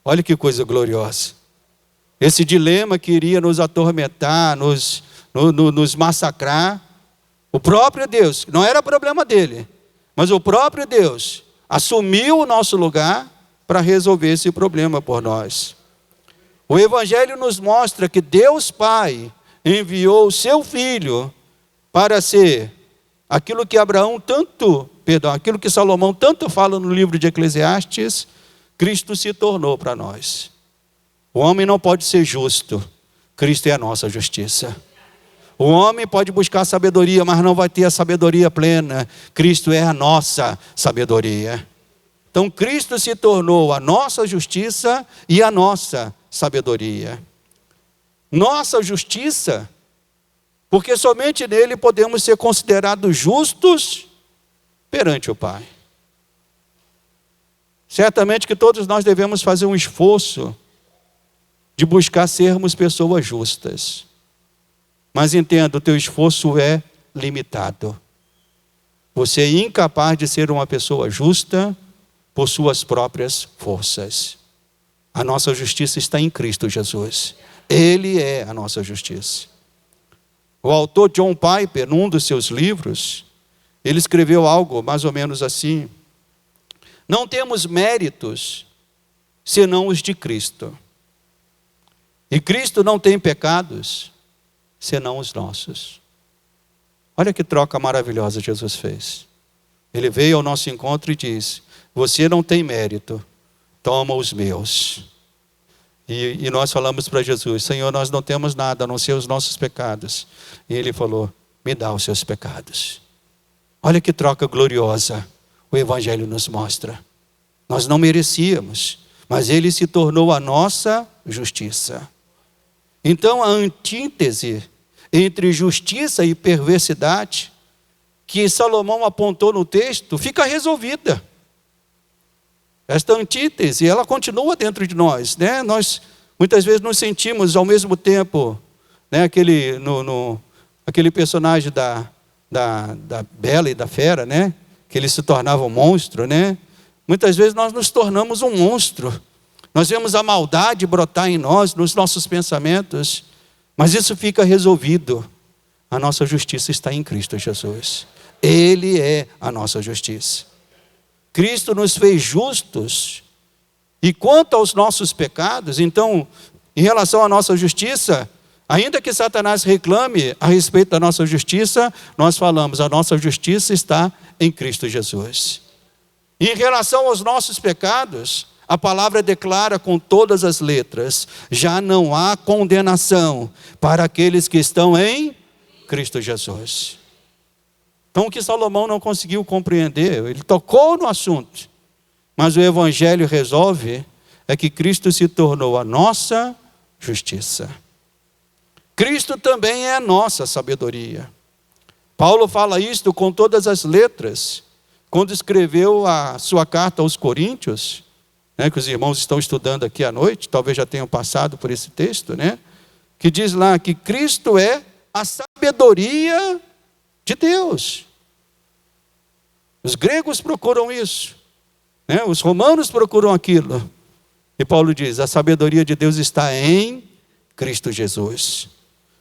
Olha que coisa gloriosa. Esse dilema que iria nos atormentar, nos massacrar, o próprio Deus, não era problema dele, mas o próprio Deus assumiu o nosso lugar para resolver esse problema por nós. O Evangelho nos mostra que Deus Pai enviou o seu Filho para ser aquilo que aquilo que Salomão tanto fala no livro de Eclesiastes, Cristo se tornou para nós. O homem não pode ser justo, Cristo é a nossa justiça. O homem pode buscar sabedoria, mas não vai ter a sabedoria plena, Cristo é a nossa sabedoria. Então Cristo se tornou a nossa justiça e a nossa sabedoria. Nossa justiça, porque somente nele podemos ser considerados justos perante o Pai. Certamente que todos nós devemos fazer um esforço de buscar sermos pessoas justas. Mas entenda, o teu esforço é limitado. Você é incapaz de ser uma pessoa justa por suas próprias forças. A nossa justiça está em Cristo Jesus. Ele é a nossa justiça. O autor John Piper, num dos seus livros, ele escreveu algo mais ou menos assim: não temos méritos senão os de Cristo. E Cristo não tem pecados senão os nossos. Olha que troca maravilhosa Jesus fez. Ele veio ao nosso encontro e disse: você não tem mérito, toma os meus. E nós falamos para Jesus: Senhor, nós não temos nada a não ser os nossos pecados. E Ele falou: me dá os seus pecados. Olha que troca gloriosa o Evangelho nos mostra. Nós não merecíamos, mas Ele se tornou a nossa justiça. Então a antítese entre justiça e perversidade que Salomão apontou no texto fica resolvida. Esta antítese, ela continua dentro de nós, né? Nós muitas vezes nos sentimos ao mesmo tempo, né? Aquele personagem da Bela e da Fera, né? Que ele se tornava um monstro, né? Muitas vezes nós nos tornamos um monstro. Nós vemos a maldade brotar em nós, nos nossos pensamentos, mas isso fica resolvido. A nossa justiça está em Cristo Jesus. Ele é a nossa justiça. Cristo nos fez justos. E quanto aos nossos pecados, então, em relação à nossa justiça, ainda que Satanás reclame a respeito da nossa justiça, nós falamos: a nossa justiça está em Cristo Jesus. E em relação aos nossos pecados, a palavra declara com todas as letras: já não há condenação para aqueles que estão em Cristo Jesus. Então o que Salomão não conseguiu compreender, ele tocou no assunto, mas o Evangelho resolve, é que Cristo se tornou a nossa justiça. Cristo também é a nossa sabedoria. Paulo fala isto com todas as letras, quando escreveu a sua carta aos Coríntios, né, que os irmãos estão estudando aqui à noite, talvez já tenham passado por esse texto, né, que diz lá que Cristo é a sabedoria de Deus. Os gregos procuram isso, né, os romanos procuram aquilo. E Paulo diz: a sabedoria de Deus está em Cristo Jesus.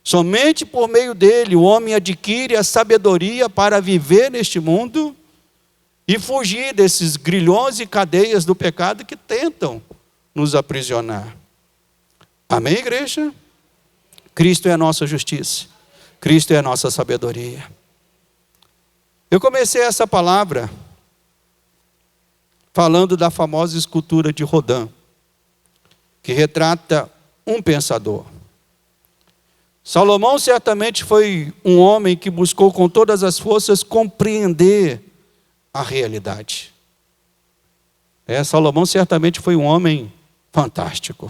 Somente por meio dele o homem adquire a sabedoria para viver neste mundo e fugir desses grilhões e cadeias do pecado que tentam nos aprisionar. Amém, igreja? Cristo é a nossa justiça. Cristo é a nossa sabedoria. Eu comecei essa palavra falando da famosa escultura de Rodin, que retrata um pensador. Salomão certamente foi um homem que buscou com todas as forças compreender a realidade. Salomão certamente foi um homem fantástico.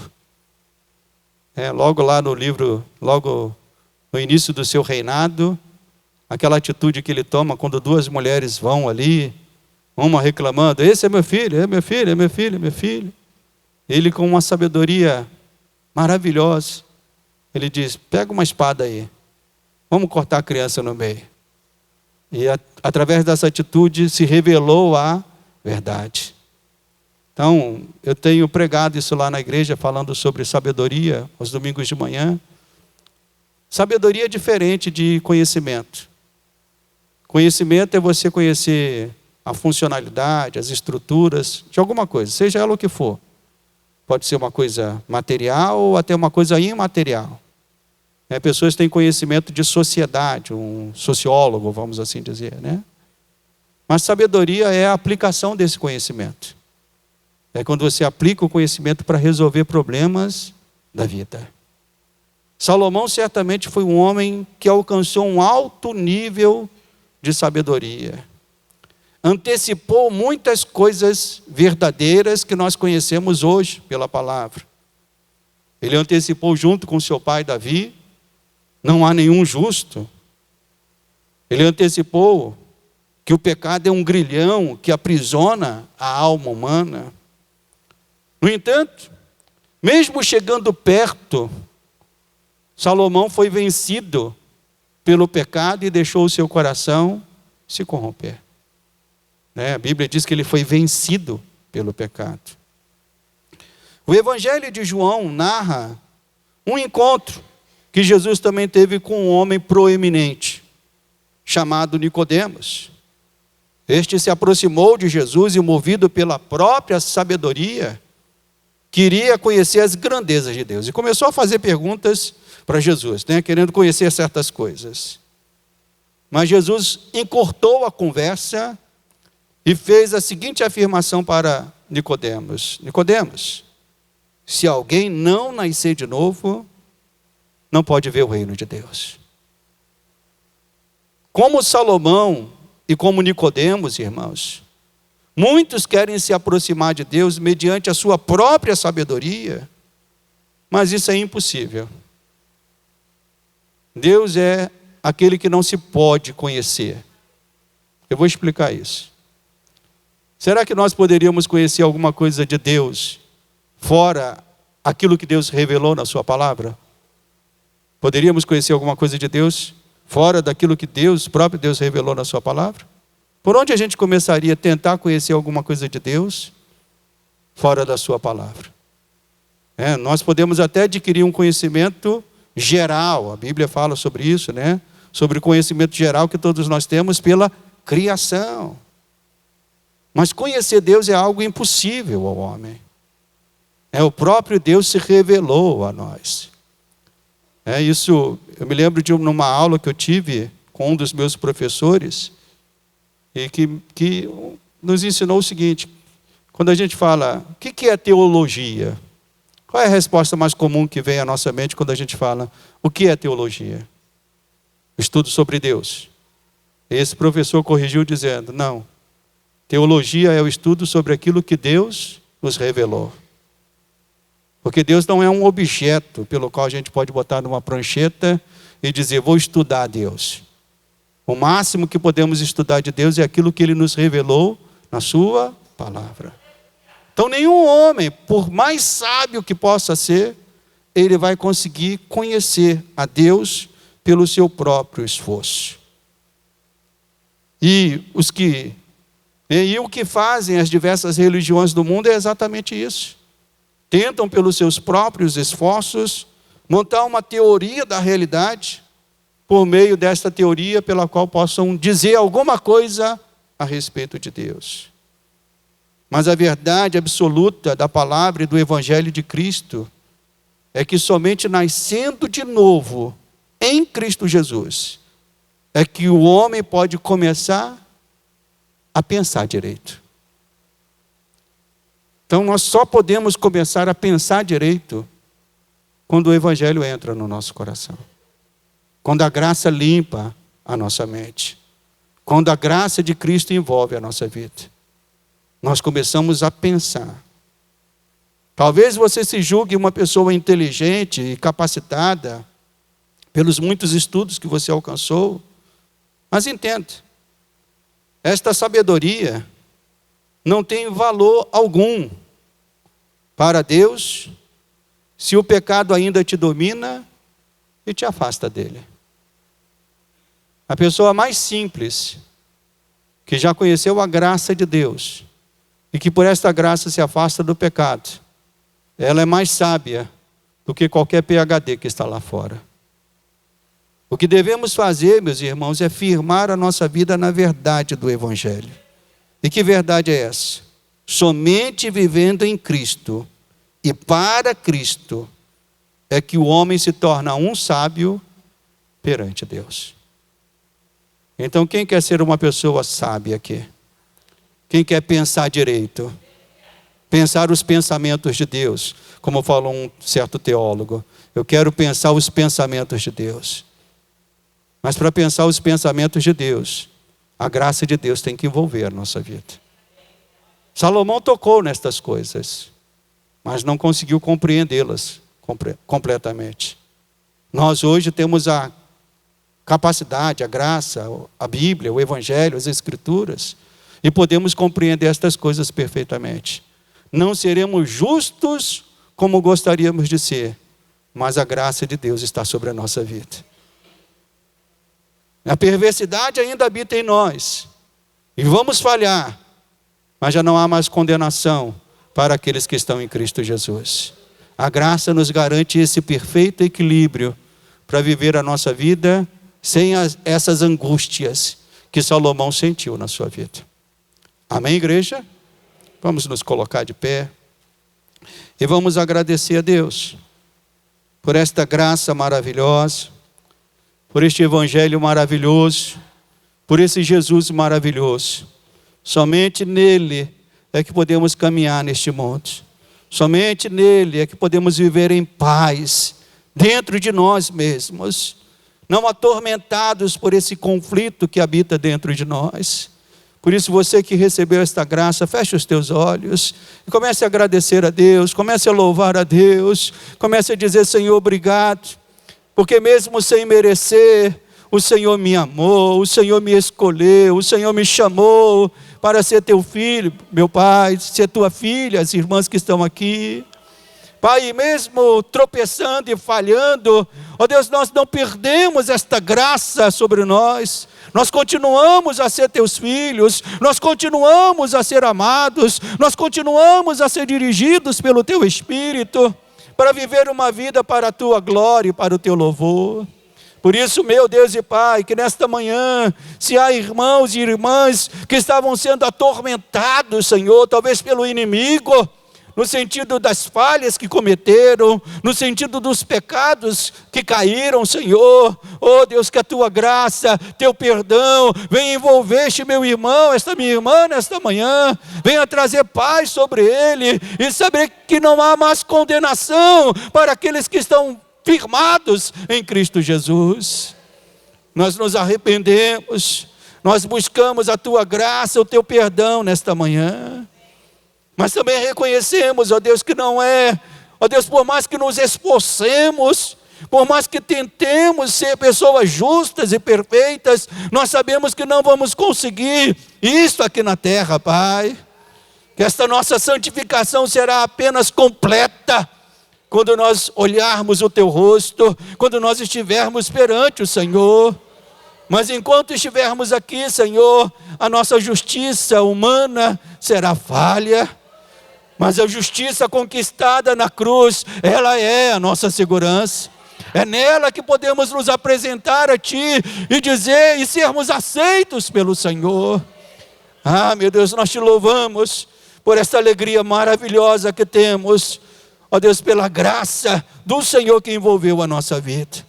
Logo lá no livro, logo no início do seu reinado, aquela atitude que ele toma quando duas mulheres vão ali, uma reclamando: esse é meu filho, é meu filho, é meu filho, é meu filho. Ele, com uma sabedoria maravilhosa, ele diz: pega uma espada aí, vamos cortar a criança no meio. E através dessa atitude se revelou a verdade. Então, eu tenho pregado isso lá na igreja, falando sobre sabedoria, aos domingos de manhã. Sabedoria é diferente de conhecimento. Conhecimento é você conhecer a funcionalidade, as estruturas de alguma coisa, seja ela o que for. Pode ser uma coisa material ou até uma coisa imaterial. Pessoas têm conhecimento de sociedade, um sociólogo, vamos assim dizer, né? Mas sabedoria é a aplicação desse conhecimento. É quando você aplica o conhecimento para resolver problemas da vida. Salomão certamente foi um homem que alcançou um alto nível de sabedoria. Antecipou muitas coisas verdadeiras que nós conhecemos hoje pela palavra. Ele antecipou junto com seu pai Davi: não há nenhum justo. Ele antecipou que o pecado é um grilhão que aprisiona a alma humana. No entanto, mesmo chegando perto, Salomão foi vencido pelo pecado e deixou o seu coração se corromper. A Bíblia diz que ele foi vencido pelo pecado. O Evangelho de João narra um encontro que Jesus também teve com um homem proeminente, chamado Nicodemos. Este se aproximou de Jesus e, movido pela própria sabedoria, queria conhecer as grandezas de Deus. E começou a fazer perguntas para Jesus, querendo conhecer certas coisas. Mas Jesus encurtou a conversa e fez a seguinte afirmação para Nicodemos: Nicodemos, se alguém não nascer de novo, não pode ver o reino de Deus. Como Salomão e como Nicodemos, irmãos, muitos querem se aproximar de Deus mediante a sua própria sabedoria, mas isso é impossível. Deus é aquele que não se pode conhecer. Eu vou explicar isso. Será que nós poderíamos conhecer alguma coisa de Deus fora aquilo que Deus revelou na sua palavra? Poderíamos conhecer alguma coisa de Deus fora daquilo que próprio Deus revelou na sua palavra? Por onde a gente começaria a tentar conhecer alguma coisa de Deus fora da sua palavra? Nós podemos até adquirir um conhecimento geral, a Bíblia fala sobre isso, sobre o conhecimento geral que todos nós temos pela criação. Mas conhecer Deus é algo impossível ao homem. O próprio Deus se revelou a nós. Isso, eu me lembro de numa aula que eu tive com um dos meus professores, e que nos ensinou o seguinte: quando a gente fala, o que é teologia? Qual é a resposta mais comum que vem à nossa mente quando a gente fala, o que é teologia? O estudo sobre Deus. Esse professor corrigiu dizendo, não, teologia é o estudo sobre aquilo que Deus nos revelou. Porque Deus não é um objeto pelo qual a gente pode botar numa prancheta e dizer, vou estudar Deus. O máximo que podemos estudar de Deus é aquilo que Ele nos revelou na sua palavra. Então nenhum homem, por mais sábio que possa ser, ele vai conseguir conhecer a Deus pelo seu próprio esforço. E o que fazem as diversas religiões do mundo é exatamente isso. Tentam, pelos seus próprios esforços, montar uma teoria da realidade, por meio desta teoria pela qual possam dizer alguma coisa a respeito de Deus. Mas a verdade absoluta da palavra e do Evangelho de Cristo é que somente nascendo de novo em Cristo Jesus é que o homem pode começar a pensar direito. Então nós só podemos começar a pensar direito quando o Evangelho entra no nosso coração. Quando a graça limpa a nossa mente. Quando a graça de Cristo envolve a nossa vida. Nós começamos a pensar. Talvez você se julgue uma pessoa inteligente e capacitada pelos muitos estudos que você alcançou. Mas entenda, esta sabedoria não tem valor algum para Deus se o pecado ainda te domina e te afasta dele. A pessoa mais simples, que já conheceu a graça de Deus, e que por esta graça se afasta do pecado, ela é mais sábia do que qualquer PhD que está lá fora. O que devemos fazer, meus irmãos, é firmar a nossa vida na verdade do Evangelho. E que verdade é essa? Somente vivendo em Cristo e para Cristo é que o homem se torna um sábio perante Deus. Então, quem quer ser uma pessoa sábia aqui? Quem quer pensar direito? Pensar os pensamentos de Deus, como falou um certo teólogo. Eu quero pensar os pensamentos de Deus. Mas para pensar os pensamentos de Deus, a graça de Deus tem que envolver a nossa vida. Salomão tocou nestas coisas, mas não conseguiu compreendê-las completamente. Nós hoje temos a capacidade, a graça, a Bíblia, o Evangelho, as Escrituras, e podemos compreender estas coisas perfeitamente. Não seremos justos como gostaríamos de ser, mas a graça de Deus está sobre a nossa vida. A perversidade ainda habita em nós, e vamos falhar, mas já não há mais condenação para aqueles que estão em Cristo Jesus. A graça nos garante esse perfeito equilíbrio para viver a nossa vida sem essas angústias que Salomão sentiu na sua vida. Amém, igreja? Vamos nos colocar de pé e vamos agradecer a Deus por esta graça maravilhosa, por este evangelho maravilhoso, por esse Jesus maravilhoso. Somente nele é que podemos caminhar neste mundo. Somente nele é que podemos viver em paz, dentro de nós mesmos, não atormentados por esse conflito que habita dentro de nós. Por isso, você que recebeu esta graça, feche os teus olhos e comece a agradecer a Deus, comece a louvar a Deus, comece a dizer: Senhor, obrigado, porque mesmo sem merecer, o Senhor me amou, o Senhor me escolheu, o Senhor me chamou para ser teu filho, meu Pai, ser tua filha, as irmãs que estão aqui. Pai, mesmo tropeçando e falhando, ó Deus, nós não perdemos esta graça sobre nós. Nós continuamos a ser teus filhos, nós continuamos a ser amados, nós continuamos a ser dirigidos pelo teu Espírito, para viver uma vida para a tua glória e para o teu louvor. Por isso, meu Deus e Pai, que nesta manhã, se há irmãos e irmãs que estavam sendo atormentados, Senhor, talvez pelo inimigo, no sentido das falhas que cometeram, no sentido dos pecados que caíram, Senhor. Oh Deus, que a tua graça, teu perdão, venha envolver este meu irmão, esta minha irmã nesta manhã, venha trazer paz sobre ele, e saber que não há mais condenação para aqueles que estão firmados em Cristo Jesus. Nós nos arrependemos, nós buscamos a tua graça, o teu perdão nesta manhã. Mas também reconhecemos, ó Deus, que não é, ó Deus, por mais que nos esforcemos, por mais que tentemos ser pessoas justas e perfeitas, nós sabemos que não vamos conseguir isso aqui na terra, Pai. Que esta nossa santificação será apenas completa quando nós olharmos o teu rosto, quando nós estivermos perante o Senhor. Mas enquanto estivermos aqui, Senhor, a nossa justiça humana será falha. Mas a justiça conquistada na cruz, ela é a nossa segurança. É nela que podemos nos apresentar a Ti e dizer e sermos aceitos pelo Senhor. Ah, meu Deus, nós Te louvamos por esta alegria maravilhosa que temos. Ó Deus, pela graça do Senhor que envolveu a nossa vida.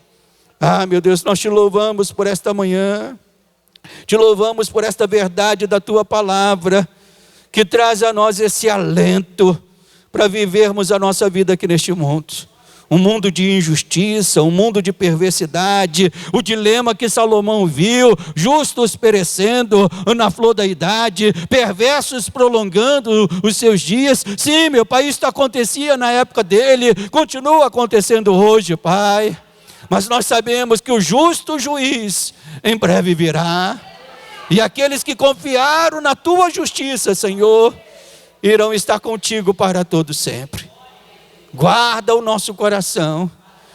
Ah, meu Deus, nós Te louvamos por esta manhã. Te louvamos por esta verdade da Tua palavra, que traz a nós esse alento para vivermos a nossa vida aqui neste mundo. Um mundo de injustiça, um mundo de perversidade, o dilema que Salomão viu, justos perecendo na flor da idade, perversos prolongando os seus dias. Sim, meu Pai, isso acontecia na época dele, continua acontecendo hoje, Pai. Mas nós sabemos que o justo juiz em breve virá. E aqueles que confiaram na tua justiça, Senhor, irão estar contigo para todo sempre. Guarda o nosso coração.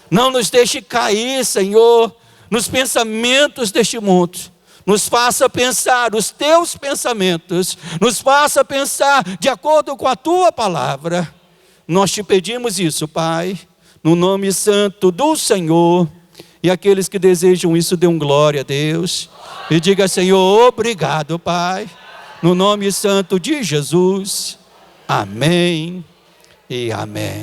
Não nos deixe cair, Senhor, nos pensamentos deste mundo. Nos faça pensar os teus pensamentos. Nos faça pensar de acordo com a tua palavra. Nós te pedimos isso, Pai, no nome santo do Senhor. E aqueles que desejam isso, dêem glória a Deus. E diga: Senhor, obrigado, Pai. No nome santo de Jesus. Amém e amém.